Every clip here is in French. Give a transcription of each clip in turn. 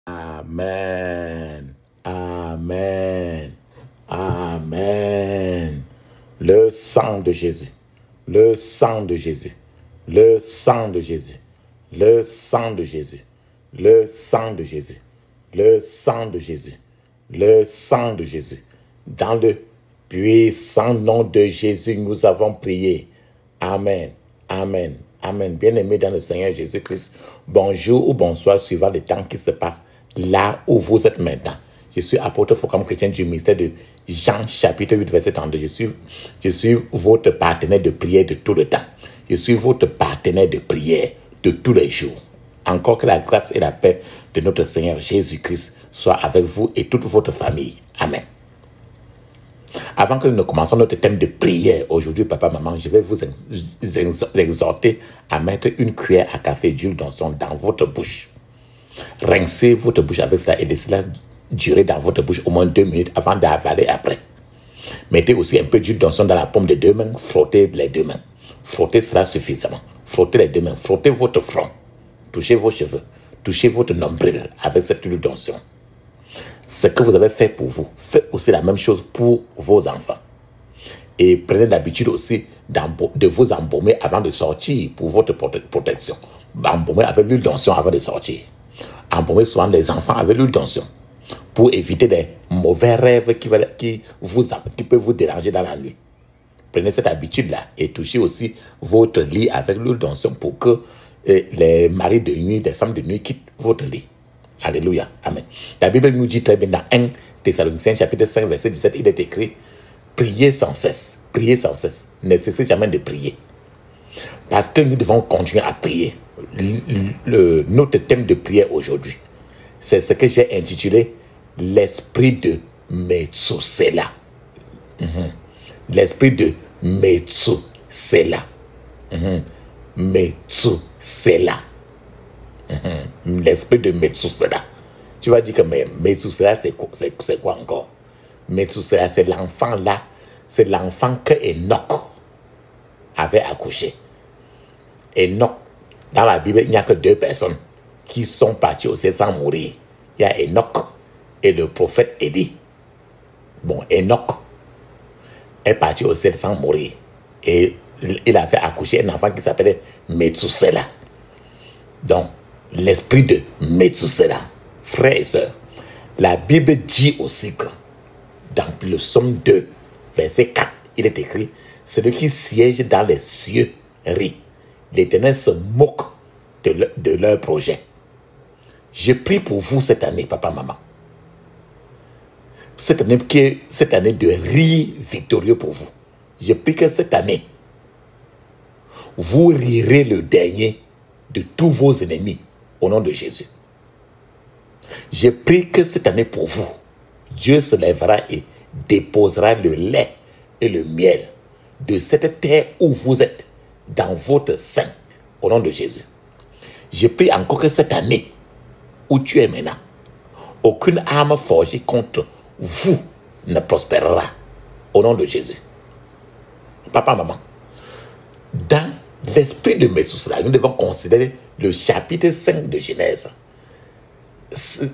Amen. Amen. Amen. Le sang de Jésus. Le sang de Jésus. Le sang de Jésus. Le sang de Jésus. Le sang de Jésus. Le sang de Jésus. Le sang de Jésus. Dans le puissant nom de Jésus, nous avons prié. Amen. Amen. Amen. Bien-aimés dans le Seigneur Jésus-Christ, bonjour ou bonsoir suivant le temps qui se passe là où vous êtes maintenant. Je suis apôtre Foucault, chrétien du ministère de Jean, chapitre 8, verset 32. Je suis votre partenaire de prière de tout le temps. Je suis votre partenaire de prière de tous les jours. Encore que la grâce et la paix de notre Seigneur Jésus-Christ soient avec vous et toute votre famille. Amen. Avant que nous ne commencions notre thème de prière aujourd'hui, papa, maman, je vais vous exhorter à mettre une cuillère à café d'huile d'onction dans votre bouche. Rincez votre bouche avec cela et laissez-la durer dans votre bouche au moins 2 minutes avant d'avaler après. Mettez aussi un peu d'huile d'onction dans la paume des 2 mains, frottez les 2 mains. Frottez cela suffisamment. Frottez les 2 mains, frottez votre front, touchez vos cheveux, touchez votre nombril avec cette huile d'onction. Ce que vous avez fait pour vous, faites aussi la même chose pour vos enfants. Et prenez l'habitude aussi de vous embaumer avant de sortir pour votre protection. Embaumer avec l'huile d'onction avant de sortir. Embaumer souvent les enfants avec l'huile d'onction pour éviter des mauvais rêves qui peuvent vous déranger dans la nuit. Prenez cette habitude-là et touchez aussi votre lit avec l'huile d'onction pour que les maris de nuit, les femmes de nuit quittent votre lit. Alléluia. Amen. La Bible nous dit très bien dans 1 Thessaloniciens chapitre 5 verset 17, il est écrit: priez sans cesse, ne cessez jamais de prier. Parce que nous devons continuer à prier. Notre thème de prière aujourd'hui, c'est ce que j'ai intitulé l'esprit de Metsusela. L'esprit de Metsusela. Metsusela. L'esprit de Metsusela. Tu vas dire que Metsusela, c'est quoi encore? Metsusela, c'est l'enfant là, c'est l'enfant que Enoch avait accouché. Enoch, dans la Bible, il n'y a que 2 personnes qui sont parties au ciel sans mourir. Il y a Enoch et le prophète Élie. Bon, Enoch est parti au ciel sans mourir. Et il avait accouché un enfant qui s'appelait Metsusela. Donc, l'esprit de Metsusela, frères et sœurs, la Bible dit aussi que dans le psaume 2, verset 4, il est écrit: celui qui siège dans les cieux rit. L'Éternel se moque de leur projet. Je prie pour vous cette année, papa, maman. Cette année de rire victorieux pour vous. Je prie que cette année, vous rirez le dernier de tous vos ennemis au nom de Jésus. Je prie que cette année pour vous, Dieu se lèvera et déposera le lait et le miel de cette terre où vous êtes dans votre sein au nom de Jésus. Je prie encore que cette année où tu es maintenant, aucune arme forgée contre vous ne prospérera au nom de Jésus. Papa, maman, dans l'esprit de Metsusela, nous devons considérer le chapitre 5 de Genèse.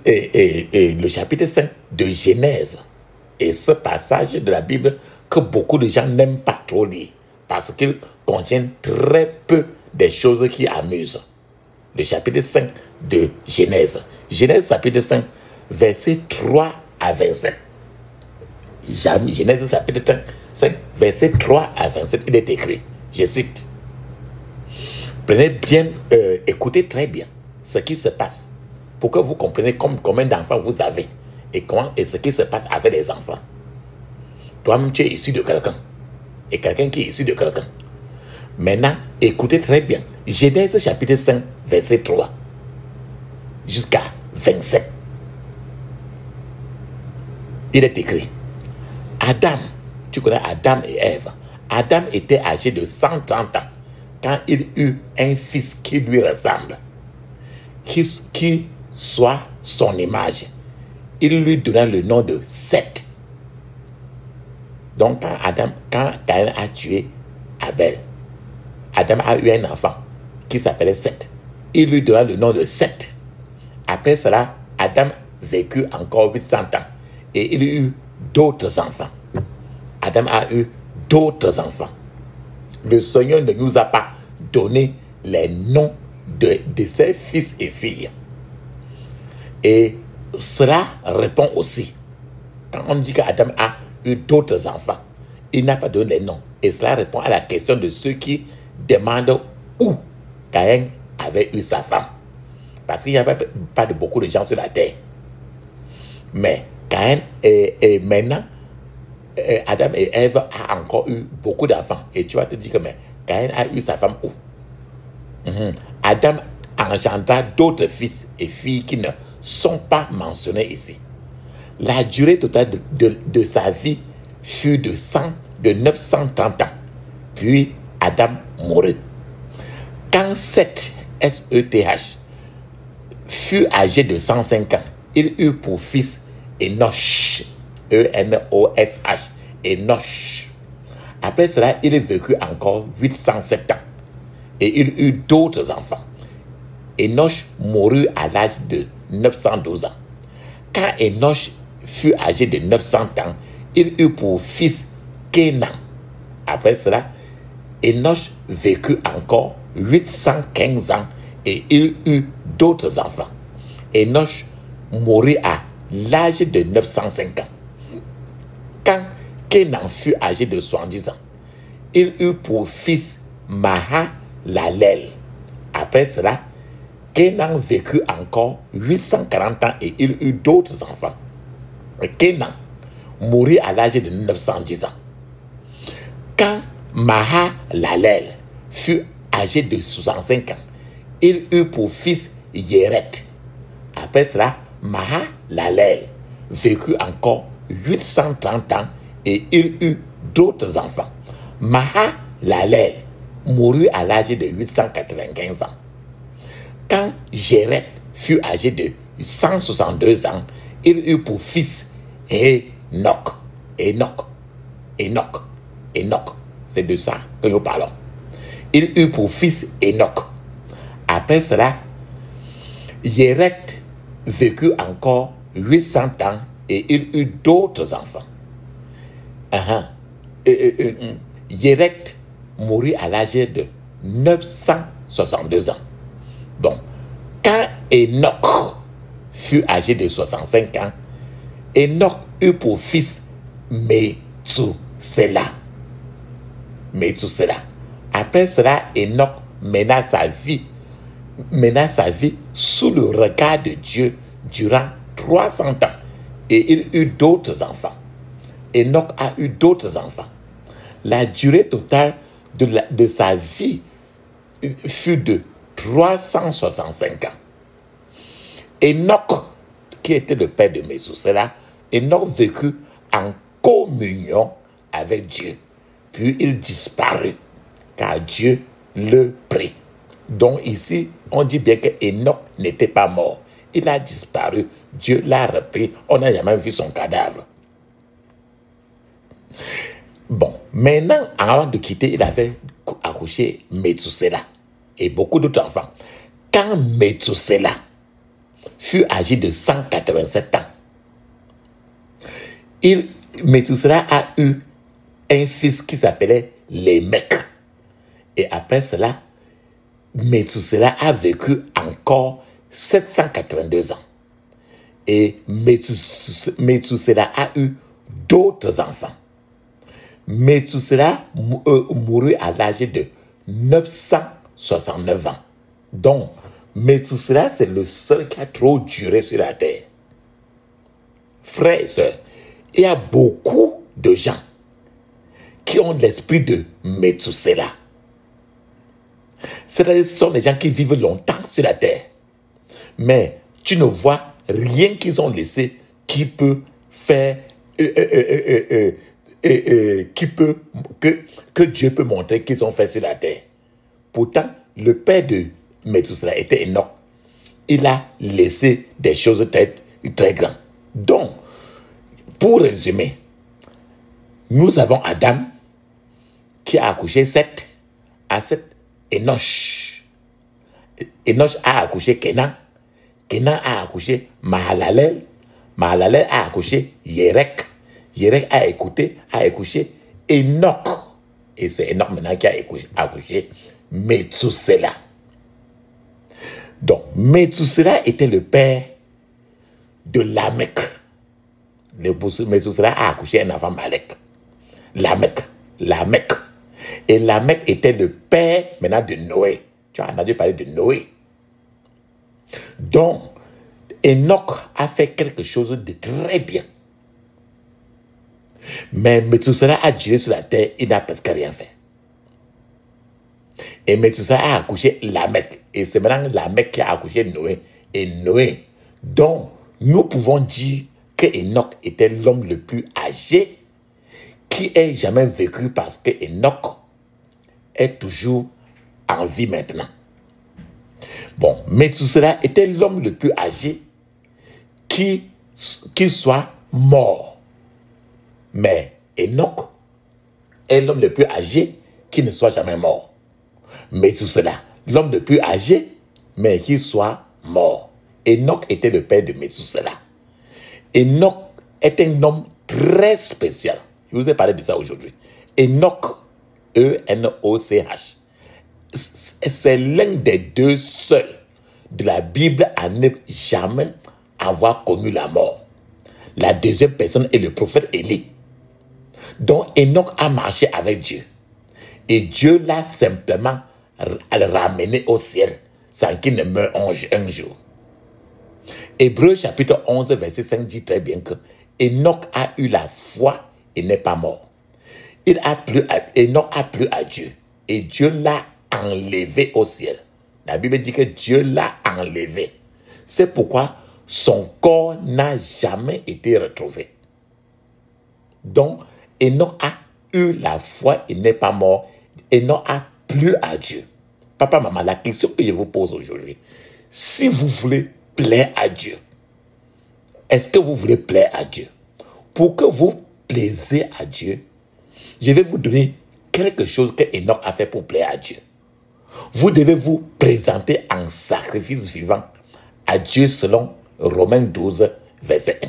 Et le chapitre 5 de Genèse est ce passage de la Bible que beaucoup de gens n'aiment pas trop lire parce qu'il contient très peu des choses qui amusent. Le chapitre 5 de Genèse. Genèse chapitre 5, verset 3 à 27. Genèse chapitre 5, verset 3 à 27, il est écrit, je cite: prenez bien, écoutez très bien ce qui se passe pour que vous compreniez combien d'enfants vous avez et ce qui se passe avec les enfants. Toi-même, tu es issu de quelqu'un et quelqu'un qui est issu de quelqu'un. Maintenant, écoutez très bien. Genèse chapitre 5, verset 3 jusqu'à 27. Il est écrit: Adam, tu connais Adam et Ève. Adam était âgé de 130 ans quand il eut un fils qui lui ressemble, qui soit son image. Il lui donna le nom de Seth. Donc quand Caïn a tué Abel, Adam a eu un enfant qui s'appelait Seth. Il lui donna le nom de Seth. Après cela, Adam vécut encore 800 ans et il eut d'autres enfants. Adam a eu d'autres enfants. Le Seigneur ne nous a pas donné les noms de ses fils et filles. Et cela répond aussi. Quand on dit qu'Adam a eu d'autres enfants, il n'a pas donné les noms. Et cela répond à la question de ceux qui demandent où Caïn avait eu sa femme. Parce qu'il n'y avait pas de beaucoup de gens sur la terre. Mais Caïn et maintenant, Adam et Ève ont encore eu beaucoup d'enfants. Et tu vas te dire que mais Caïn a eu sa femme où? Adam engendra d'autres fils et filles qui ne sont pas mentionnés ici. La durée totale de sa vie fut de 930 ans. Puis Adam mourut. Quand Seth, S-E-T-H, fut âgé de 105 ans, il eut pour fils Enoch, E-N-O-S-H, Enoch. Après cela, il vécut encore 807 ans et il eut d'autres enfants. Enoch mourut à l'âge de 912 ans. Quand Enoch fut âgé de 900 ans, il eut pour fils Kénan. Après cela, Enoch vécut encore 815 ans et il eut d'autres enfants. Enoch mourut à l'âge de 905 ans. Quand Kénan fut âgé de 70 ans, il eut pour fils Mahalalel. Après cela, Kénan vécut encore 840 ans et il eut d'autres enfants. Kénan mourut à l'âge de 910 ans. Quand Mahalalel fut âgé de 65 ans, il eut pour fils Yéret. Après cela, Mahalalel vécut encore 830 ans et il eut d'autres enfants. Mahalalel mourut à l'âge de 895 ans. Quand Jéret fut âgé de 162 ans, il eut pour fils Enoch. C'est de ça que nous parlons. Il eut pour fils Enoch. Après cela, Jéret vécut encore 800 ans et il eut d'autres enfants. Jéret mourut à l'âge de 962 ans. Donc, quand Enoch fut âgé de 65 ans, Enoch eut pour fils Methusela. Après cela, Enoch mena sa vie sous le regard de Dieu durant 300 ans et il eut d'autres enfants. Enoch a eu d'autres enfants. La durée totale de sa vie fut de 365 ans. Enoch, qui était le père de Methusela, Enoch vécut en communion avec Dieu. Puis il disparut, car Dieu le prit. Donc ici, on dit bien que Enoch n'était pas mort. Il a disparu. Dieu l'a repris. On n'a jamais vu son cadavre. Bon, maintenant, avant de quitter, il avait accouché Methusela et beaucoup d'autres enfants. Quand Methusela fut âgé de 187 ans, Methusela a eu un fils qui s'appelait Lémec. Et après cela, Methusela a vécu encore 782 ans. Et Methusela a eu d'autres enfants. Methusela mourut à l'âge de 969 ans. Donc, Methusela, c'est le seul qui a trop duré sur la terre. Frères et sœurs, il y a beaucoup de gens qui ont l'esprit de Methusela. C'est-à-dire, ce sont des gens qui vivent longtemps sur la terre. Mais tu ne vois rien qu'ils ont laissé qui peut faire, que Dieu peut montrer qu'ils ont fait sur la terre. Pourtant, le père de Methusela était Enoch. Il a laissé des choses très, très grandes. Donc, pour résumer, nous avons Adam qui a accouché Seth. À Seth, Enoch. Enoch a accouché Kenan. Kenan a accouché Mahalalel. Mahalalel a accouché Yerek. Yerek a accouché Enoch. Et c'est Enoch maintenant qui a accouché Methuselah. Donc, Methuselah était le père de Lamech. Methuselah a accouché un enfant Malek. Lamech. Et Lamech était le père maintenant de Noé. Tu as entendu parler de Noé. Donc, Enoch a fait quelque chose de très bien. Mais Methuselah a giré sur la terre, il n'a presque rien fait. Et Methuselah a accouché Lamech. Et c'est maintenant Lamech qui a accouché Noé. Et Noé. Donc, nous pouvons dire que Enoch était l'homme le plus âgé qui ait jamais vécu, parce que Enoch est toujours en vie maintenant. Bon, Methuselah était l'homme le plus âgé qui soit mort. Mais Enoch est l'homme le plus âgé qui ne soit jamais mort. Methuselah, l'homme le plus âgé, mais qui soit mort. Enoch était le père de Methuselah. Enoch est un homme très spécial. Je vous ai parlé de ça aujourd'hui. Enoch, E-N-O-C-H. C'est l'un des deux seuls de la Bible à ne jamais avoir connu la mort. La deuxième personne est le prophète Élie. Donc Enoch a marché avec Dieu. Et Dieu l'a simplement ramené au ciel sans qu'il ne meure un jour. Hébreux chapitre 11, verset 5 dit très bien que Enoch a eu la foi et n'est pas mort. Enoch a plu à Dieu et Dieu l'a enlevé au ciel. La Bible dit que Dieu l'a enlevé. C'est pourquoi son corps n'a jamais été retrouvé. Donc, Enoch a eu la foi et n'est pas mort. Enoch a plu à Dieu. Papa, maman, la question que je vous pose aujourd'hui, si vous voulez plaire à Dieu, est-ce que vous voulez plaire à Dieu? Pour que vous plaisez à Dieu, je vais vous donner quelque chose que Enoch a fait pour plaire à Dieu. Vous devez vous présenter en sacrifice vivant à Dieu selon Romains 12, verset 1.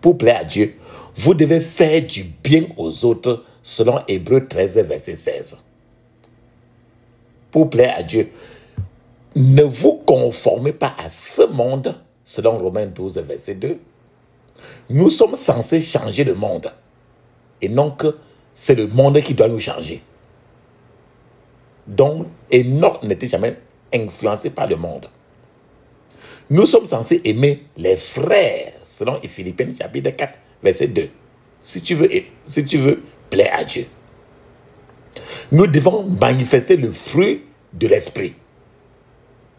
Pour plaire à Dieu, vous devez faire du bien aux autres selon Hébreux 13, verset 16. Pour plaire à Dieu, ne vous conformez pas à ce monde selon Romains 12, verset 2. Nous sommes censés changer le monde et non que c'est le monde qui doit nous changer. Donc, Enoch n'était jamais influencé par le monde. Nous sommes censés aimer les frères, selon Philippiens chapitre 4, verset 2. Si tu veux plaire à Dieu. Nous devons manifester le fruit de l'esprit.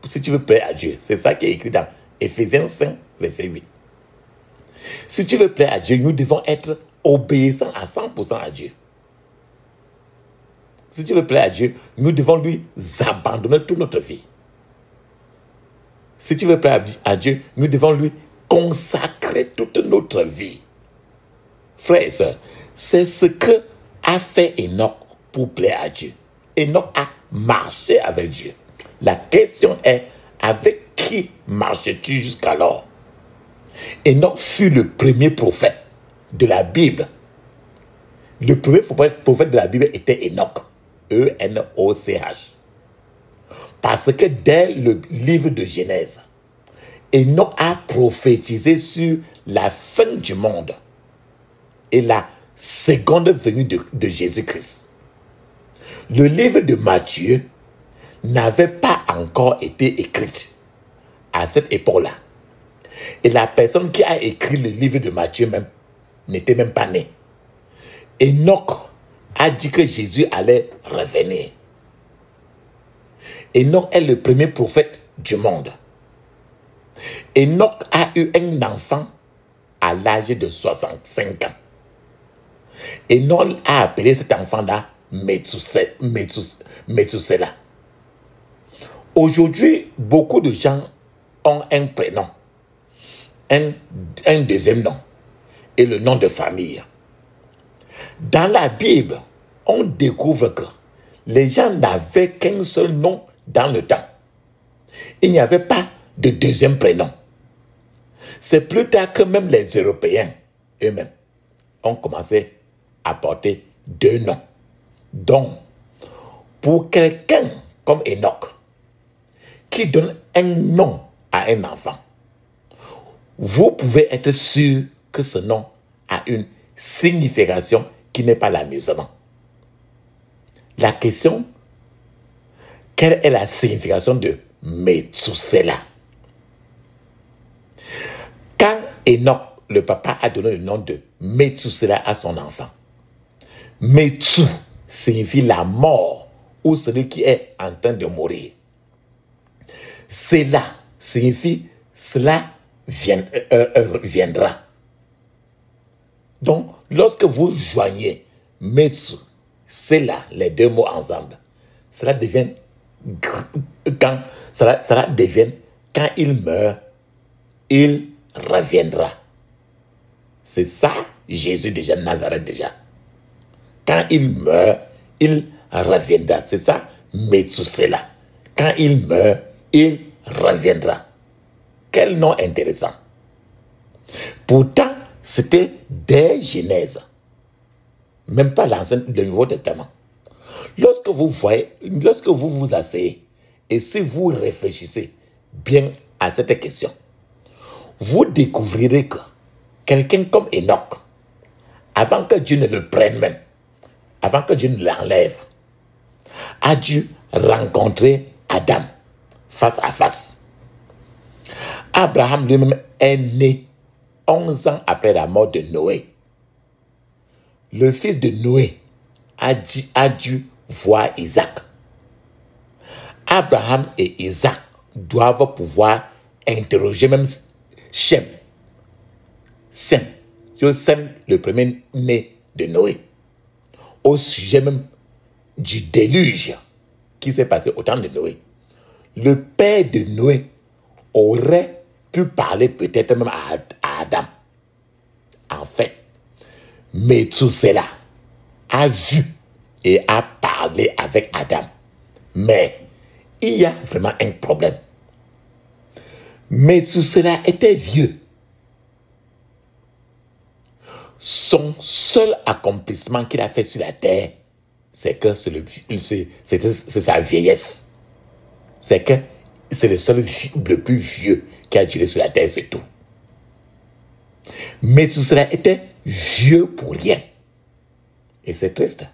Si tu veux plaire à Dieu, c'est ça qui est écrit dans Éphésiens 5, verset 8. Si tu veux plaire à Dieu, nous devons être obéissants à 100% à Dieu. Si tu veux plaire à Dieu, nous devons lui abandonner toute notre vie. Si tu veux plaire à Dieu, nous devons lui consacrer toute notre vie. Frères et sœurs, c'est ce que a fait Enoch pour plaire à Dieu. Enoch a marché avec Dieu. La question est, avec qui marchais-tu jusqu'alors? Enoch fut le premier prophète de la Bible. Le premier prophète de la Bible était Enoch. E-N-O-C-H. Parce que dès le livre de Genèse, Enoch a prophétisé sur la fin du monde et la seconde venue de Jésus-Christ. Le livre de Matthieu n'avait pas encore été écrit à cette époque-là. Et la personne qui a écrit le livre de Matthieu même n'était même pas née. Enoch a dit que Jésus allait revenir. Enoch est le premier prophète du monde. Enoch a eu un enfant à l'âge de 65 ans. Enoch a appelé cet enfant-là Methuselah. Aujourd'hui, beaucoup de gens ont un prénom, un deuxième nom et le nom de famille. Dans la Bible, on découvre que les gens n'avaient qu'un seul nom dans le temps. Il n'y avait pas de deuxième prénom. C'est plus tard que même les Européens eux-mêmes ont commencé à porter 2 noms. Donc, pour quelqu'un comme Enoch, qui donne un nom à un enfant, vous pouvez être sûr que ce nom a une signification qui n'est pas l'amusement. La question, quelle est la signification de Methuselah? Quand Enoch, le papa, a donné le nom de Methuselah à son enfant, Methu signifie la mort ou celui qui est en train de mourir. Cela signifie cela viendra. Donc, lorsque vous joignez Metsu, cela, les 2 mots ensemble, cela devient quand il meurt, il reviendra. C'est ça, Jésus déjà, Nazareth déjà. Quand il meurt, il reviendra. C'est ça, Methuselah. Quand il meurt, il reviendra. Quel nom intéressant. Pourtant, c'était des Genèse. Même pas le Nouveau Testament. Lorsque vous vous asseyez, et si vous réfléchissez bien à cette question, vous découvrirez que quelqu'un comme Enoch, avant que Dieu ne le prenne même, avant que Dieu ne l'enlève, a dû rencontrer Adam face à face. Abraham lui-même est né 11 ans après la mort de Noé. Le fils de Noé a dû voir Isaac. Abraham et Isaac doivent pouvoir interroger même Shem. Sem, le premier-né de Noé, au sujet même du déluge qui s'est passé au temps de Noé. Le père de Noé aurait pu parler peut-être même à Adam. En fait, Methuselah a vu et a parlé avec Adam. Mais il y a vraiment un problème. Methuselah était vieux. Son seul accomplissement qu'il a fait sur la terre, c'est que c'est sa vieillesse. C'est que c'est le plus vieux qui a duré sur la terre, c'est tout. Methuselah était vieux pour rien. Et c'est triste.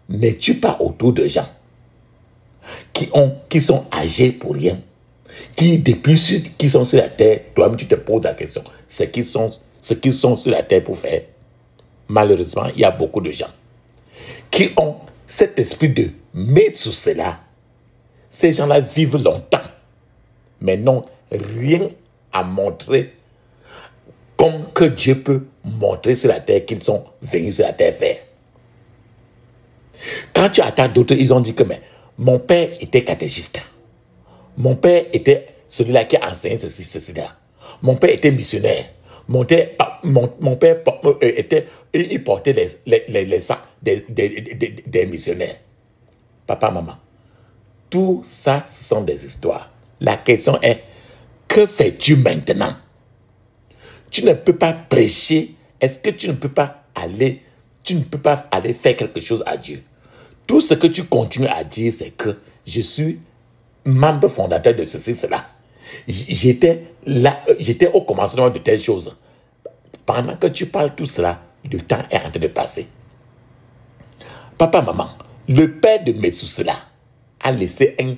N'es-tu pas autour de gens qui sont âgés pour rien, qui sont sur la terre, toi-même tu te poses la question, ce qu'ils sont sur la terre pour faire? Malheureusement, il y a beaucoup de gens qui ont cet esprit de Methuselah. Ces gens-là vivent longtemps, mais n'ont rien à montrer comme que Dieu peut montrer sur la terre qu'ils sont venus sur la terre faire. Quand tu attaques d'autres, ils ont dit que mais, mon père était catéchiste. Mon père était celui-là qui a enseigné ceci, là. Mon père était missionnaire. Mon père il portait les sacs des missionnaires. Papa, maman, tout ça, ce sont des histoires. La question est, que fais-tu maintenant? Tu ne peux pas prêcher. Est-ce que tu ne peux pas aller faire quelque chose à Dieu? Tout ce que tu continues à dire, c'est que je suis membre fondateur de ceci, cela. J'étais au commencement de telles choses. Pendant que tu parles tout cela, le temps est en train de passer. Papa, maman, le père de Methuselah a laissé un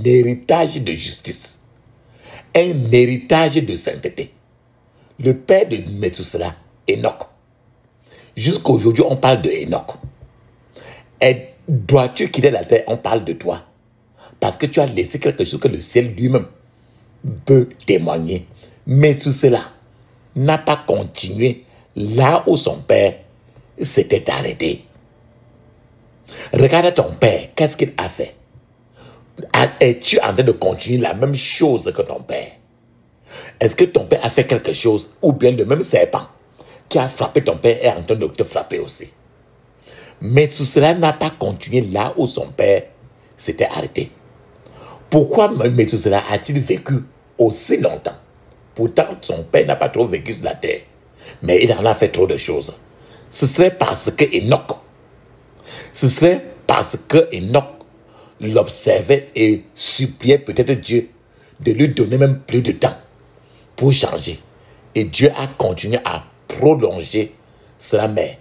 héritage de justice, un héritage de sainteté. Le père de Methuselah, Enoch. Jusqu'à aujourd'hui, on parle de Enoch. Et dois-tu quitter la terre, on parle de toi. Parce que tu as laissé quelque chose que le ciel lui-même peut témoigner. Methuselah n'a pas continué là où son père s'était arrêté. Regarde ton père, qu'est-ce qu'il a fait? Es-tu en train de continuer la même chose que ton père? Est-ce que ton père a fait quelque chose, ou bien le même serpent qui a frappé ton père est en train de te frapper aussi? Mais tout cela n'a pas continué là où son père s'était arrêté. Pourquoi Méthusela a-t-il vécu aussi longtemps? Pourtant, son père n'a pas trop vécu sur la terre. Mais il en a fait trop de choses. Ce serait parce que Enoch l'observait et suppliait peut-être Dieu de lui donner même plus de temps pour changer. Et Dieu a continué à prolonger cela, mais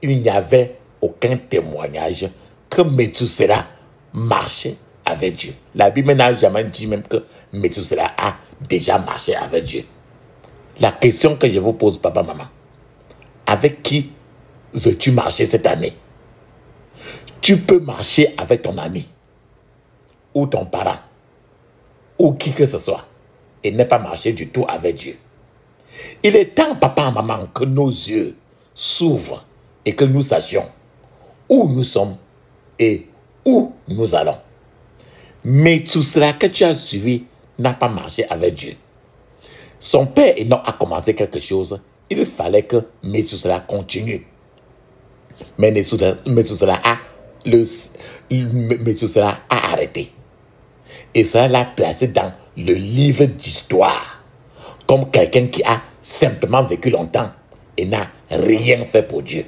il n'y avait aucun témoignage que Méthusela marchait avec Dieu. La Bible n'a jamais dit même que Méthusela a déjà marché avec Dieu. La question que je vous pose, papa, maman, avec qui veux-tu marcher cette année? Tu peux marcher avec ton ami ou ton parent ou qui que ce soit et ne pas marcher du tout avec Dieu. Il est temps, papa et maman, que nos yeux s'ouvrent et que nous sachions où nous sommes et où nous allons. Mais tout cela que tu as suivi n'a pas marché avec Dieu. Son père Enoch a commencé quelque chose. Il fallait que Méthusela continue. Mais Méthusela a arrêté. Et cela l'a placé dans le livre d'histoire comme quelqu'un qui a simplement vécu longtemps et n'a rien fait pour Dieu.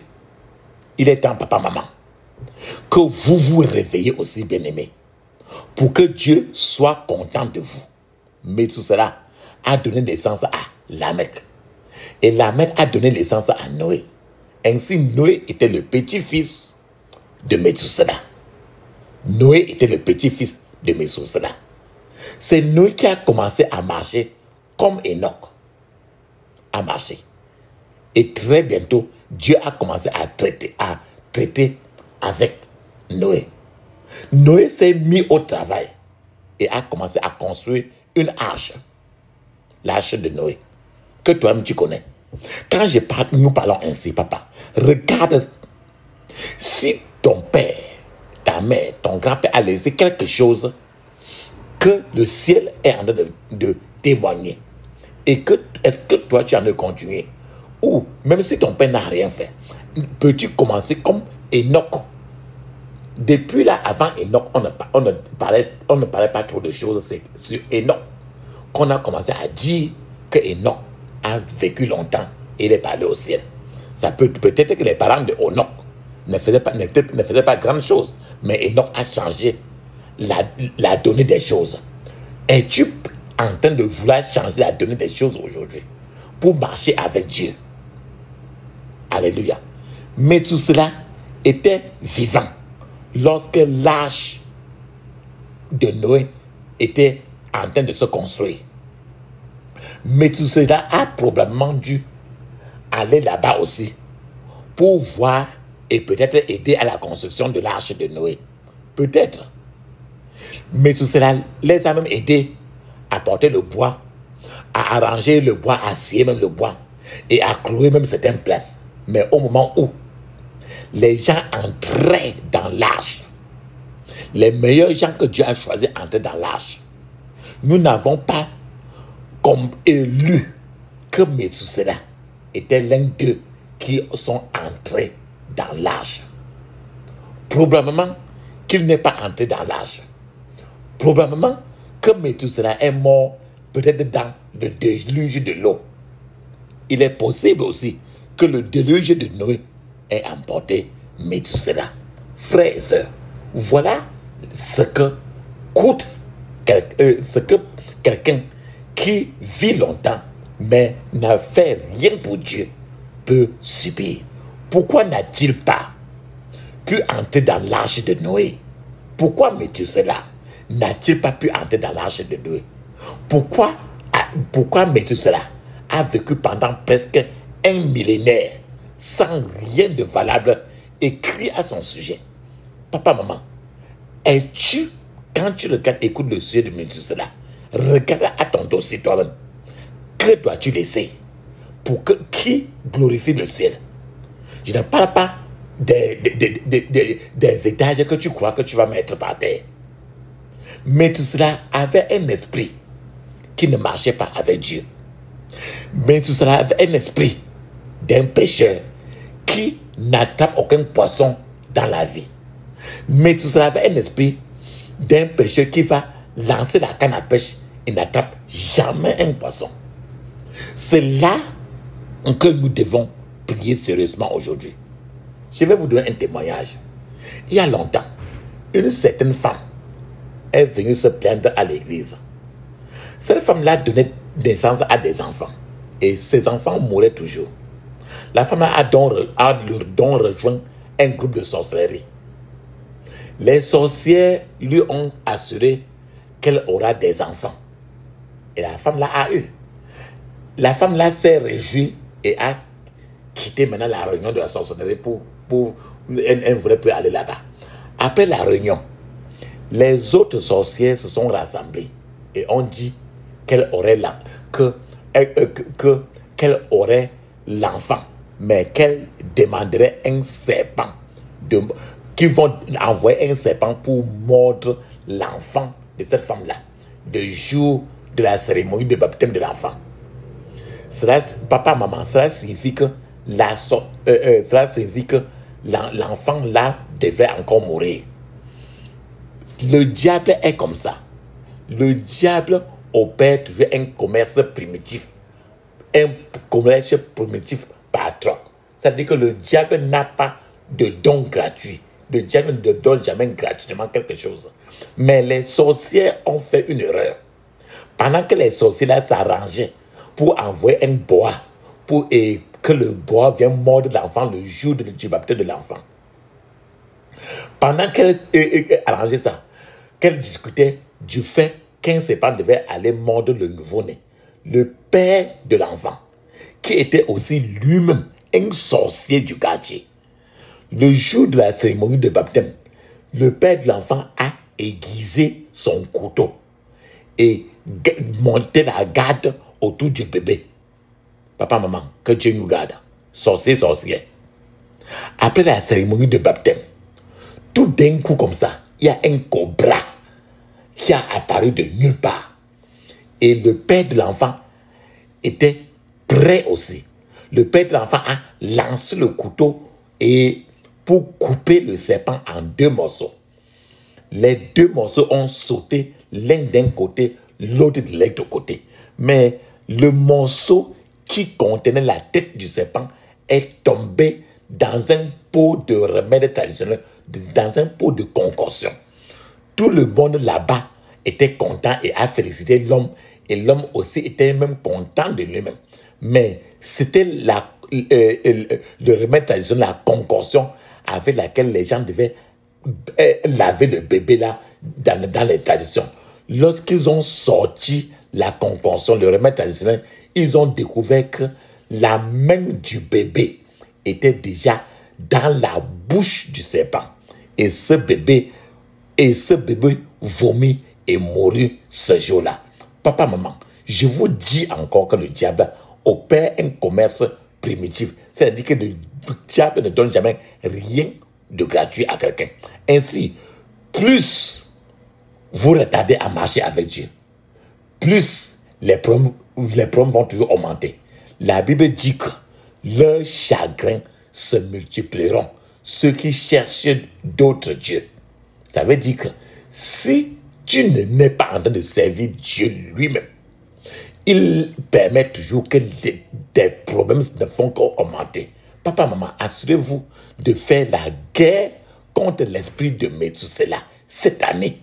Il est temps, papa, maman, que vous vous réveillez aussi, bien-aimés, pour que Dieu soit content de vous. Méthusela a donné naissance à Lamech. Et Lamech a donné naissance à Noé. Ainsi, Noé était le petit-fils de Méthusela. Noé était le petit-fils de Méthusela. C'est Noé qui a commencé à marcher comme Enoch a marché. Et très bientôt, Dieu a commencé à traiter avec Noé. Noé s'est mis au travail et a commencé à construire une arche. L'arche de Noé, que toi-même tu connais. Quand nous parlons ainsi, papa, regarde, si ton père, ta mère, ton grand-père a laissé quelque chose que le ciel est en train de témoigner, et que est-ce que toi tu en as continué, ou même si ton père n'a rien fait, peux-tu commencer comme Enoch? Depuis là, avant Enoch, on ne parlait pas trop de choses. C'est sur Enoch qu'on a commencé à dire que Enoch a vécu longtemps et il est allé au ciel. Ça peut-être que les parents de Enoch ne faisaient pas grand chose, mais Enoch a changé la donnée des choses. Es-tu en train de vouloir changer la donnée des choses aujourd'hui pour marcher avec Dieu? Alléluia. Mais tout cela était vivant lorsque l'arche de Noé était en train de se construire. Mais tout cela a probablement dû aller là-bas aussi pour voir et peut-être aider à la construction de l'arche de Noé. Peut-être. Mais tout cela les a même aidés à porter le bois, à arranger le bois, à scier même le bois et à clouer même certaines places. Mais au moment où les gens entraient dans l'arche, les meilleurs gens que Dieu a choisis entraient dans l'arche, nous n'avons pas comme élu que Méthusela était l'un d'eux qui sont entrés dans l'arche. Probablement qu'il n'est pas entré dans l'arche. Probablement que Méthusela est mort peut-être dans le déluge de l'eau. Il est possible aussi que le déluge de Noé ait emporté Méthusela. Frères et sœurs, voilà ce que coûte quelqu'un qui vit longtemps mais n'a fait rien pour Dieu peut subir. Pourquoi n'a-t-il pas pu entrer dans l'arche de Noé? Pourquoi Méthusela n'a-t-il pas pu entrer dans l'arche de Noé? Pourquoi Méthusela a vécu pendant presque un millénaire sans rien de valable écrit à son sujet? Papa, maman, es-tu, quand tu regardes, écoute le sujet de Méthusela, regarde à ton dossier toi-même. Que dois-tu laisser pour qui glorifie le ciel? Je ne parle pas des étages que tu crois que tu vas mettre par terre. Mais tout cela avait un esprit qui ne marchait pas avec Dieu. Mais tout cela avait un esprit d'un pécheur qui n'attrape aucun poisson dans la vie. Mais tout cela avait un esprit d'un pêcheur qui va lancer la canne à pêche et n'attrape jamais un poisson. C'est là que nous devons prier sérieusement aujourd'hui. Je vais vous donner un témoignage. Il y a longtemps, une certaine femme est venue se plaindre à l'église. Cette femme-là donnait naissance à des enfants. Et ces enfants mouraient toujours. La femme a donc rejoint un groupe de sorcellerie. Les sorcières lui ont assuré qu'elle aura des enfants. Et la femme-là a eu. La femme-là s'est réjouie et a quitté maintenant la réunion de la sorcellerie elle voulait plus aller là-bas. Après la réunion, les autres sorcières se sont rassemblées et ont dit qu'elle aurait l'enfant, mais qu'elle demanderait un serpent, qui vont envoyer un serpent pour mordre l'enfant de cette femme-là, le jour de la cérémonie de baptême de l'enfant. Papa, maman, cela signifie que l'enfant là devrait encore mourir. Le diable est comme ça. Le diable opère toujours un commerce primitif. Un commerce primitif par troc. C'est-à-dire que le diable n'a pas de don gratuit. Le diable ne donne jamais gratuitement quelque chose. Mais les sorcières ont fait une erreur. Pendant que les sorciers là s'arrangeaient pour envoyer un boa, et que le boa vienne mordre l'enfant le jour du baptême de l'enfant. Pendant qu'elle arrangeait ça, qu'elle discutait du fait qu'un serpent devait aller mordre le nouveau-né, le père de l'enfant, qui était aussi lui-même un sorcier du quartier, le jour de la cérémonie de baptême, le père de l'enfant a aiguisé son couteau et monté la garde autour du bébé. Papa, maman, que Dieu nous garde. Sorcier, sorcière. Après la cérémonie de baptême, tout d'un coup comme ça, il y a un cobra qui a apparu de nulle part. Et le père de l'enfant était prêt aussi. Le père de l'enfant a lancé le couteau et pour couper le serpent en 2 morceaux. Les 2 morceaux ont sauté l'un d'un côté, l'autre de l'autre côté. Mais le morceau qui contenait la tête du serpent est tombé dans un pot de remède traditionnel, dans un pot de concoction. Tout le monde là-bas était content et a félicité l'homme. Et l'homme aussi était même content de lui-même. Mais c'était le remède traditionnel, la concoction avec laquelle les gens devaient laver le bébé là dans les traditions. Lorsqu'ils ont sorti la concoction, le remède traditionnel, ils ont découvert que la main du bébé était déjà dans la bouche du serpent. Et ce bébé vomit et mourut ce jour-là. Papa, maman, je vous dis encore que le diable opère un commerce primitif. C'est-à-dire que le diable ne donne jamais rien de gratuit à quelqu'un. Ainsi, plus vous retardez à marcher avec Dieu, plus les problèmes vont toujours augmenter. La Bible dit que leurs chagrins se multiplieront, ceux qui cherchent d'autres dieux. Ça veut dire que si tu n'es pas en train de servir Dieu lui-même, il permet toujours que des problèmes ne font qu'augmenter. Papa, maman, assurez-vous de faire la guerre contre l'esprit de Methuselah cette année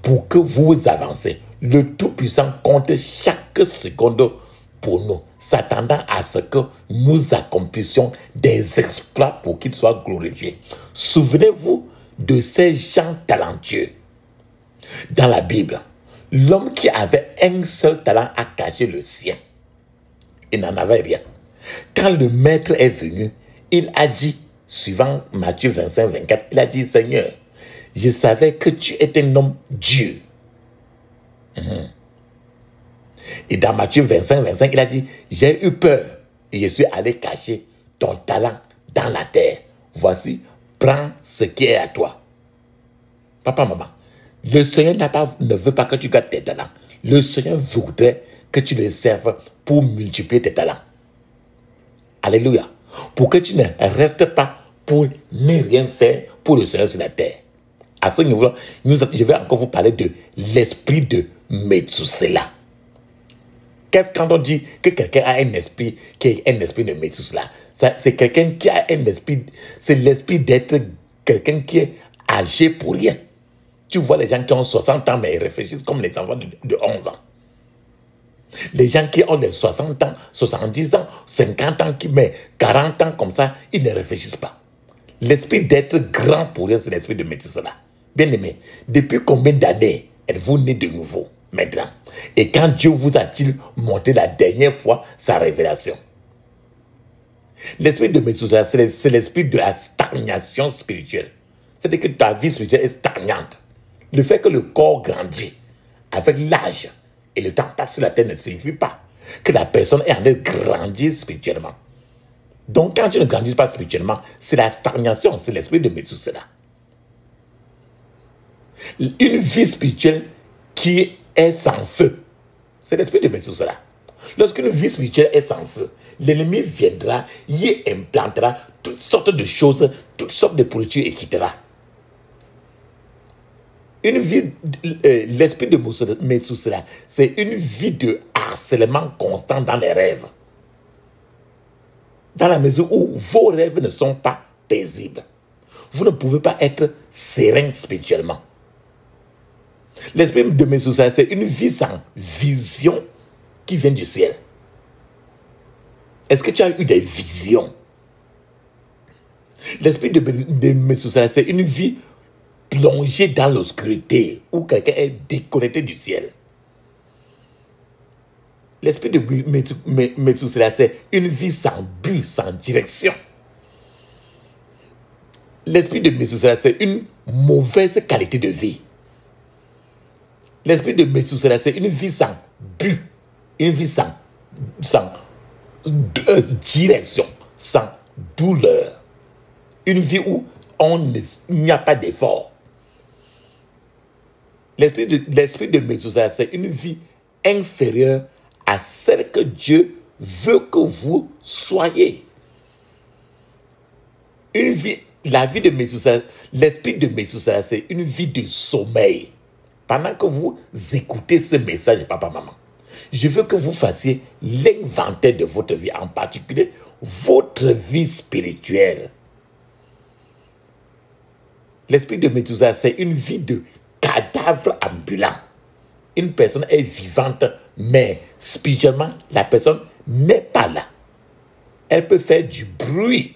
pour que vous avancez. Le Tout-Puissant compte chaque seconde pour nous, s'attendant à ce que nous accomplissions des exploits pour qu'il soit glorifié. Souvenez-vous de ces gens talentueux. Dans la Bible, l'homme qui avait un seul talent a caché le sien. Il n'en avait rien. Quand le maître est venu, il a dit, suivant Matthieu 25, 24, il a dit, Seigneur, je savais que tu étais un homme Dieu. Et dans Matthieu 25, 25, il a dit, j'ai eu peur et je suis allé cacher ton talent dans la terre. Voici, prends ce qui est à toi. Papa, maman, le Seigneur ne veut pas que tu gardes tes talents. Le Seigneur voudrait que tu le serves pour multiplier tes talents. Alléluia. Pour que tu ne restes pas pour ne rien faire pour le Seigneur sur la terre. À ce niveau-là, je vais encore vous parler de l'esprit de Methuselah. Qu'est-ce quand on dit que quelqu'un a un esprit qui est un esprit de Methuselah? C'est quelqu'un qui a un esprit, c'est l'esprit d'être quelqu'un qui est âgé pour rien. Tu vois les gens qui ont 60 ans, mais ils réfléchissent comme les enfants de 11 ans. Les gens qui ont les 60 ans, 70 ans, 50 ans, mais 40 ans comme ça, ils ne réfléchissent pas. L'esprit d'être grand pour rien, c'est l'esprit de Methuselah. Bien aimé, depuis combien d'années êtes-vous né de nouveau maintenant? Et quand Dieu vous a-t-il montré la dernière fois sa révélation? L'esprit de Methuselah, c'est l'esprit de la stagnation spirituelle. C'est-à-dire que ta vie spirituelle est stagnante. Le fait que le corps grandit avec l'âge et le temps passe sur la terre ne signifie pas que la personne est en train de grandir spirituellement. Donc quand tu ne grandis pas spirituellement, c'est la stagnation, c'est l'esprit de Methuselah. Une vie spirituelle qui est sans feu, c'est l'esprit de Methuselah. Lorsqu'une vie spirituelle est sans feu, l'ennemi viendra, y implantera toutes sortes de choses, toutes sortes de pourritures et quittera. Une vie, l'esprit de Methuselah, c'est une vie de harcèlement constant dans les rêves. Dans la mesure où vos rêves ne sont pas paisibles, vous ne pouvez pas être serein spirituellement. L'esprit de Methuselah, c'est une vie sans vision qui vient du ciel. Est-ce que tu as eu des visions? L'esprit de Methuselah, c'est une vie plongée dans l'obscurité où quelqu'un est déconnecté du ciel. L'esprit de Methuselah, c'est une vie sans but, sans direction. L'esprit de Methuselah, c'est une mauvaise qualité de vie. L'esprit de Methuselah, c'est une vie sans but, une vie sans direction, sans douleur. Une vie où il n'y a pas d'effort. L'esprit de Methuselah, c'est une vie inférieure à celle que Dieu veut que vous soyez. La vie de Methuselah, l'esprit de Methuselah, c'est une vie de sommeil. Pendant que vous écoutez ce message, papa, maman, je veux que vous fassiez l'inventaire de votre vie, en particulier votre vie spirituelle. L'esprit de Methuselah, c'est une vie de cadavre ambulant. Une personne est vivante, mais spirituellement, la personne n'est pas là. Elle peut faire du bruit,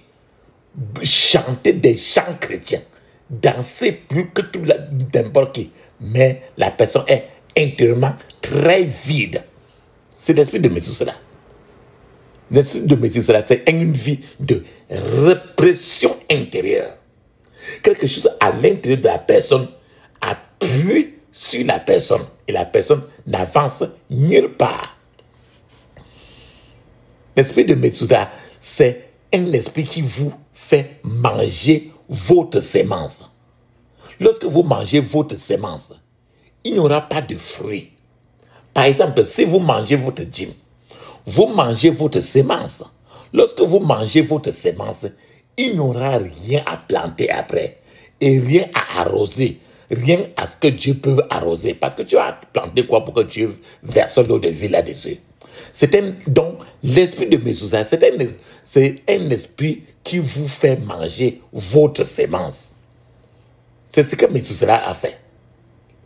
chanter des chants chrétiens, danser plus que tout n'importe qui, mais la personne est intérieurement très vide. C'est l'esprit de Methuselah. L'esprit de Methuselah, c'est une vie de répression intérieure. Quelque chose à l'intérieur de la personne appuie sur la personne et la personne n'avance nulle part. L'esprit de Methuselah, c'est un esprit qui vous fait manger votre sémence. Lorsque vous mangez votre sémence, il n'y aura pas de fruits. Par exemple, si vous mangez votre dîme, vous mangez votre sémence. Lorsque vous mangez votre sémence, il n'y aura rien à planter après et rien à arroser, rien à ce que Dieu peut arroser. Parce que tu vas planter quoi pour que Dieu verse l'eau de vie là-dessus? Donc, l'esprit de Methuselah, c'est un esprit qui vous fait manger votre sémence. C'est ce que Methuselah a fait.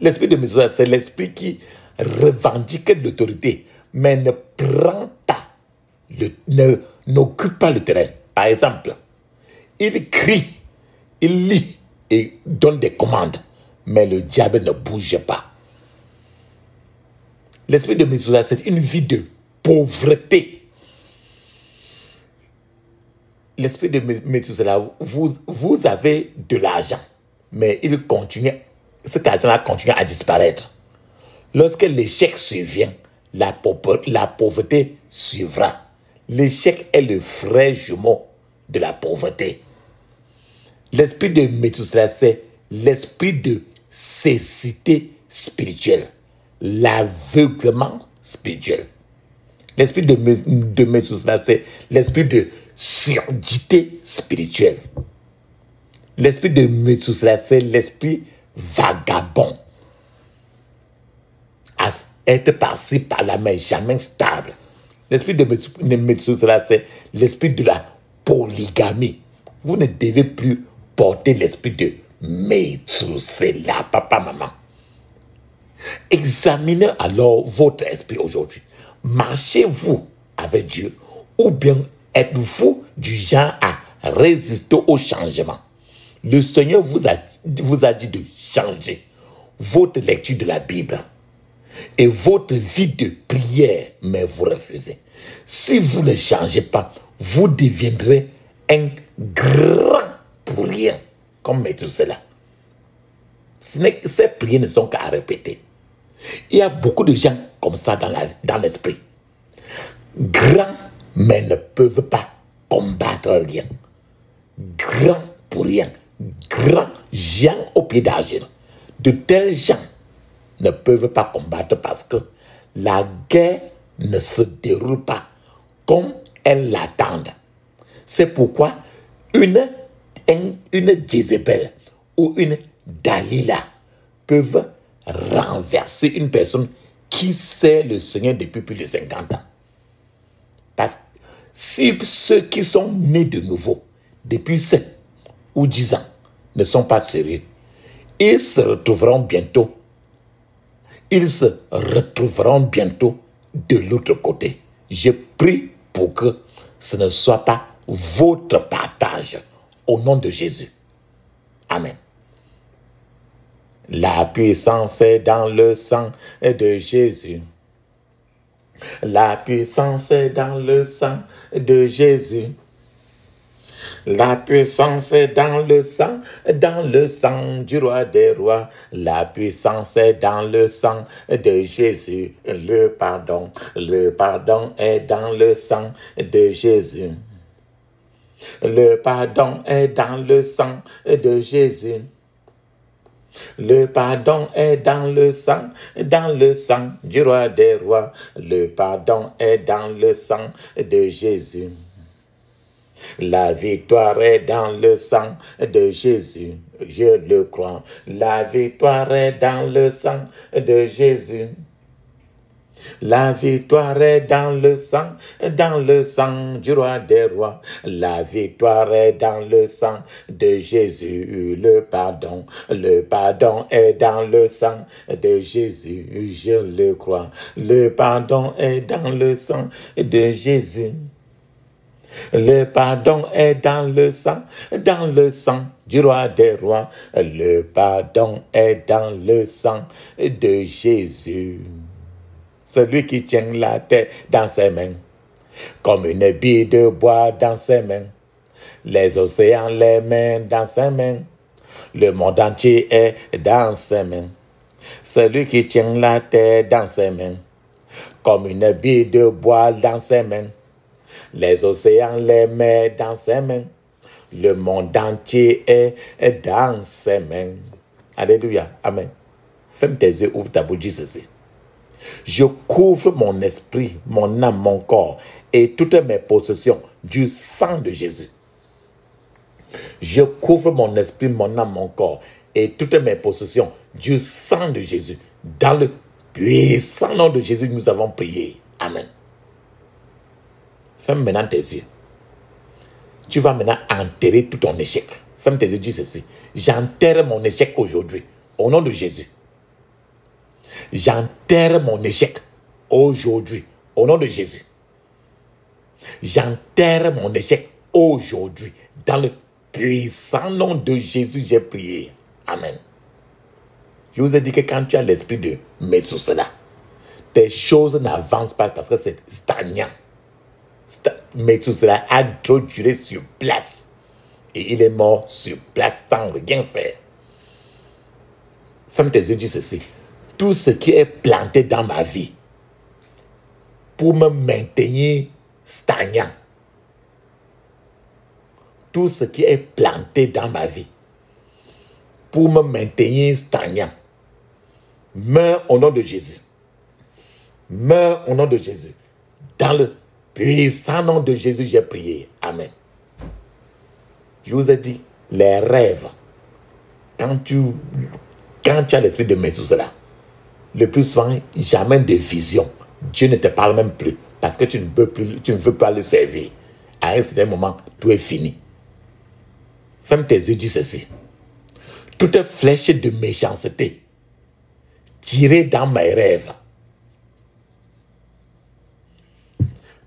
L'esprit de Methuselah, c'est l'esprit qui revendique l'autorité, mais ne prend pas, n'occupe pas le terrain. Par exemple, il crie, il lit et donne des commandes, mais le diable ne bouge pas. L'esprit de Methuselah, c'est une vie de pauvreté. L'esprit de Methuselah, vous avez de l'argent, mais cet argent-là continue à disparaître. Lorsque l'échec survient, la pauvreté suivra. L'échec est le frère jumeau de la pauvreté. L'esprit de Methuselah, c'est l'esprit de cécité spirituelle, l'aveuglement spirituel. L'esprit de Methuselah, c'est l'esprit de surdité spirituelle. L'esprit de Methuselah, c'est l'esprit vagabond. À être par-ci, par-là, mais jamais stable. L'esprit de Methuselah, c'est l'esprit de la polygamie. Vous ne devez plus porter l'esprit de Methuselah, papa, maman. Examinez alors votre esprit aujourd'hui. Marchez-vous avec Dieu ou bien êtes-vous du genre à résister au changement? Le Seigneur vous a dit de changer votre lecture de la Bible et votre vie de prière, mais vous refusez. Si vous ne changez pas, vous deviendrez un grand pour rien, comme Methuselah. Ces prières ne sont qu'à répéter. Il y a beaucoup de gens comme ça dans l'esprit. Grands, mais ne peuvent pas combattre rien. Grands pour rien. Grands gens au pied d'argile. De tels gens ne peuvent pas combattre parce que la guerre ne se déroule pas comme elles l'attendent. C'est pourquoi une Jézabel ou une Dalila peuvent renverser une personne qui sait le Seigneur depuis plus de 50 ans. Parce que si ceux qui sont nés de nouveau depuis 7 ou 10 ans ne sont pas sérieux, ils se retrouveront bientôt de l'autre côté. Je prie pour que ce ne soit pas votre partage au nom de Jésus. Amen. La puissance est dans le sang de Jésus. La puissance est dans le sang de Jésus. La puissance est dans le sang du roi des rois. La puissance est dans le sang de Jésus. Le pardon est dans le sang de Jésus. Le pardon est dans le sang de Jésus. Le pardon est dans le sang du roi des rois. Le pardon est dans le sang de Jésus. La victoire est dans le sang de Jésus, je le crois. La victoire est dans le sang de Jésus. La victoire est dans le sang du roi des rois. La victoire est dans le sang de Jésus. Le pardon est dans le sang de Jésus, je le crois. Le pardon est dans le sang de Jésus. Le pardon est dans le sang du roi des rois. Le pardon est dans le sang de Jésus. Celui qui tient la terre dans ses mains, comme une bille de bois dans ses mains. Les océans, les mains dans ses mains. Le monde entier est dans ses mains. Celui qui tient la terre dans ses mains, comme une bille de bois dans ses mains. Les océans, les mers dans ses mains. Le monde entier est dans ses mains. Alléluia. Amen. Ferme tes yeux, ouvre ta bouche, dis ceci. Je couvre mon esprit, mon âme, mon corps et toutes mes possessions du sang de Jésus. Je couvre mon esprit, mon âme, mon corps et toutes mes possessions du sang de Jésus. Dans le puissant nom de Jésus, nous avons prié. Amen. Ferme maintenant tes yeux. Tu vas maintenant enterrer tout ton échec. Ferme tes yeux, dis ceci. J'enterre mon échec aujourd'hui, au nom de Jésus. J'enterre mon échec aujourd'hui, au nom de Jésus. J'enterre mon échec aujourd'hui, dans le puissant nom de Jésus, j'ai prié. Amen. Je vous ai dit que quand tu as l'esprit de Methuselah, tes choses n'avancent pas parce que c'est stagnant. Methuselah a trop duré sur place et il est mort sur place sans rien faire. Ferme tes yeux, dis ceci. Tout ce qui est planté dans ma vie pour me maintenir stagnant, tout ce qui est planté dans ma vie pour me maintenir stagnant, meurs au nom de Jésus. Meurs au nom de Jésus. Dans le puissant nom de Jésus, j'ai prié. Amen. Je vous ai dit, les rêves, quand tu as l'esprit de Methuselah, le plus souvent, jamais de vision. Dieu ne te parle même plus parce que tu ne veux pas le servir. À un certain moment, tout est fini. Ferme tes yeux, dis ceci. Toute flèche de méchanceté tirée dans mes rêves,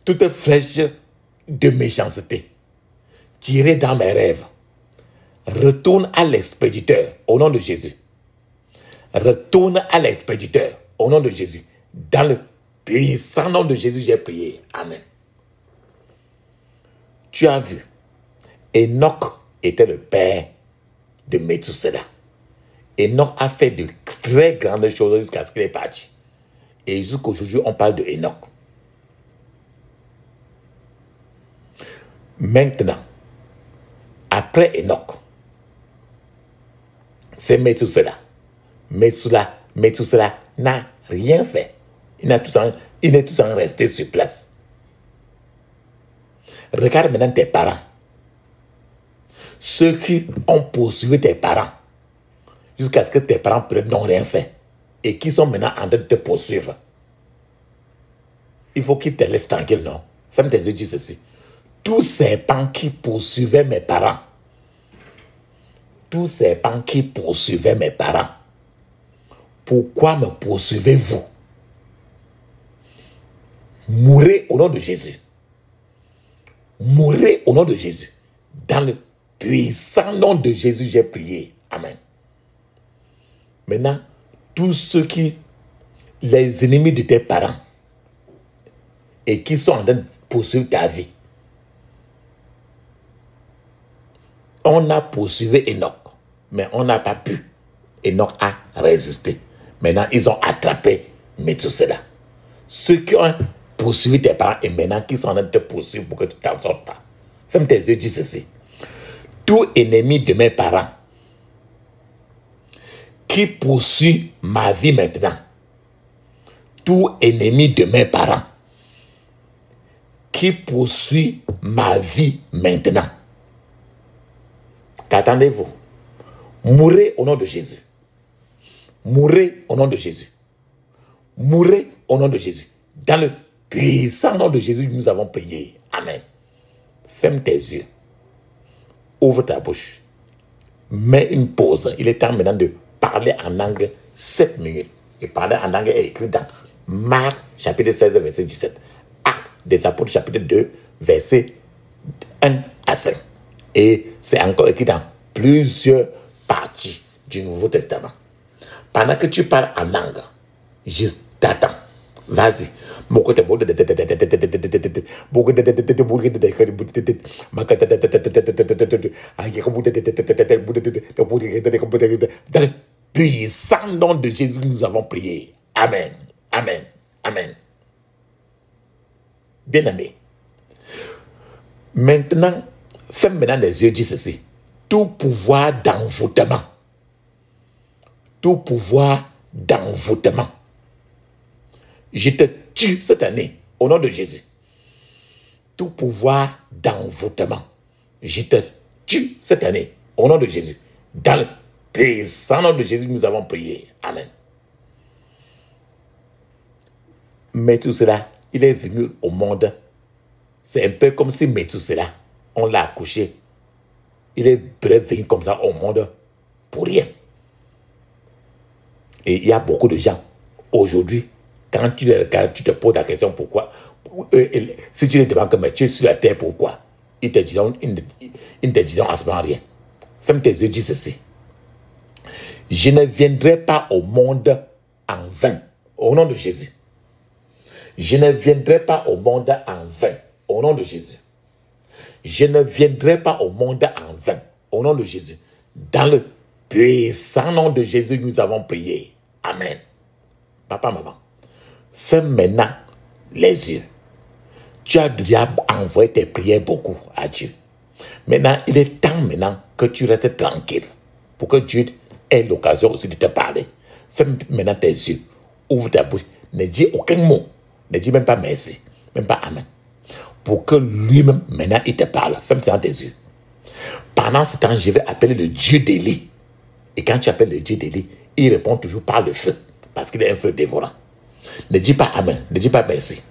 toute flèche de méchanceté tirée dans mes rêves, retourne à l'expéditeur au nom de Jésus. Retourne à l'expéditeur au nom de Jésus. Dans le puissant nom de Jésus, j'ai prié. Amen. Tu as vu, Enoch était le père de Methuselah. Enoch a fait de très grandes choses jusqu'à ce qu'il est parti. Et jusqu'aujourd'hui, on parle de Enoch. Maintenant, après Enoch, c'est Methuselah. Methuselah n'a rien fait. Il est tout simplement resté sur place. Regarde maintenant tes parents. Ceux qui ont poursuivi tes parents jusqu'à ce que tes parents n'ont rien fait et qui sont maintenant en train de te poursuivre. Il faut qu'ils te laissent tranquille, non? Ferme tes yeux, dis ceci. Tous ces pans qui poursuivaient mes parents, tous ces pans qui poursuivaient mes parents, pourquoi me poursuivez-vous? Mourez au nom de Jésus. Mourez au nom de Jésus. Dans le puissant nom de Jésus, j'ai prié. Amen. Maintenant, tous ceux qui, les ennemis de tes parents, et qui sont en train de poursuivre ta vie, on a poursuivi Enoch, mais on n'a pas pu. Enoch a résisté. Maintenant, ils ont attrapé Methuselah. Ceux qui ont poursuivi tes parents et maintenant qui sont en train de te poursuivre pour que tu t'en sortes pas. Ferme tes yeux, dis ceci. Tout ennemi de mes parents qui poursuit ma vie maintenant, tout ennemi de mes parents qui poursuit ma vie maintenant, qu'attendez-vous? Mourez au nom de Jésus. Mourez au nom de Jésus. Mourez au nom de Jésus. Dans le puissant nom de Jésus, nous avons prié. Amen. Ferme tes yeux. Ouvre ta bouche. Mets une pause. Il est temps maintenant de parler en langue 7 minutes. Et parler en langue est écrit dans Marc chapitre 16, verset 17. Actes des Apôtres chapitre 2, verset 1 à 5. Et c'est encore écrit dans plusieurs parties du Nouveau Testament. Pendant que tu parles en langue, juste t'attends. Vas-y. Dans le puissant nom de Jésus, nous avons prié. Amen. Amen. Amen. Bien-aimé. Maintenant, ferme maintenant les yeux, dis ceci. Tout pouvoir d'envoûtement. Tout pouvoir d'envoûtement. Je te tue cette année au nom de Jésus. Tout pouvoir d'envoûtement. Je te tue cette année au nom de Jésus. Dans le puissant nom de Jésus, nous avons prié. Amen. Methuselah, il est venu au monde. C'est un peu comme si Methuselah, on l'a accouché. Il est venu comme ça au monde pour rien. Et il y a beaucoup de gens aujourd'hui, quand tu les regardes, tu te poses la question pourquoi. Si tu les demandes mais tu es sur la terre, pourquoi? Ils te diront à ce moment rien. Ferme tes yeux, dis ceci. Je ne viendrai pas au monde en vain, au nom de Jésus. Je ne viendrai pas au monde en vain, au nom de Jésus. Je ne viendrai pas au monde en vain, au nom de Jésus. Dans le puissant nom de Jésus, nous avons prié. Amen. Papa, maman, ferme maintenant les yeux. Tu as déjà envoyé tes prières beaucoup à Dieu. Maintenant, il est temps maintenant que tu restes tranquille pour que Dieu ait l'occasion aussi de te parler. Ferme maintenant tes yeux. Ouvre ta bouche. Ne dis aucun mot. Ne dis même pas merci. Même pas amen. Pour que lui-même, maintenant, il te parle. Ferme tes yeux. Pendant ce temps, je vais appeler le Dieu d'Élie. Et quand tu appelles le Dieu d'Élie, il répond toujours par le feu. Parce qu'il est un feu dévorant. Ne dis pas Amen. Ne dis pas merci.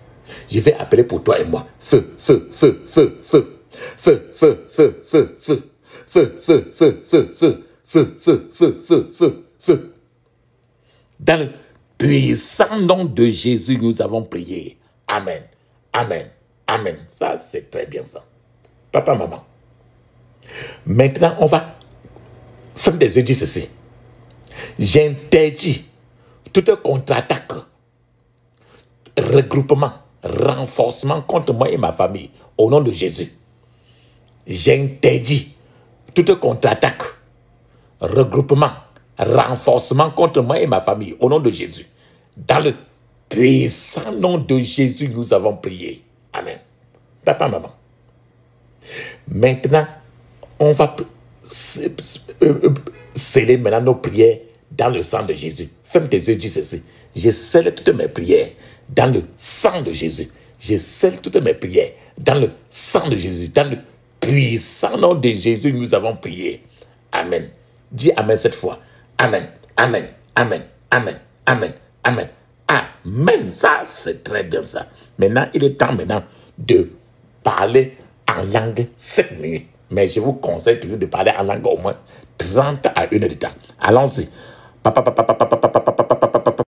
Je vais appeler pour toi et moi. Feu, feu, feu, feu, feu. Feu, feu, feu, feu, feu. Feu, feu, feu, feu, feu. Feu, feu, feu, feu, feu, feu. Dans le puissant nom de Jésus, nous avons prié. Amen. Amen. Amen. Ça, c'est très bien ça. Papa, maman. Maintenant, on va faire des yeux, dis ceci. J'interdis toute contre-attaque, regroupement, renforcement contre moi et ma famille, au nom de Jésus. J'interdis toute contre-attaque, regroupement, renforcement contre moi et ma famille, au nom de Jésus. Dans le puissant nom de Jésus, nous avons prié. Amen. Papa, maman. Maintenant, on va sceller maintenant nos prières dans le sang de Jésus. Ferme tes yeux, dis ceci. Je scelle toutes mes prières dans le sang de Jésus. Je scelle toutes mes prières dans le sang de Jésus. Dans le puissant nom de Jésus, nous avons prié. Amen. Dis Amen cette fois. Amen. Amen. Amen. Amen. Amen. Amen. Amen. Ça, c'est très bien ça. Maintenant, il est temps maintenant de parler en langue 7 minutes. Mais je vous conseille toujours de parler en langue au moins 30 à 1 heure de temps. Allons-y.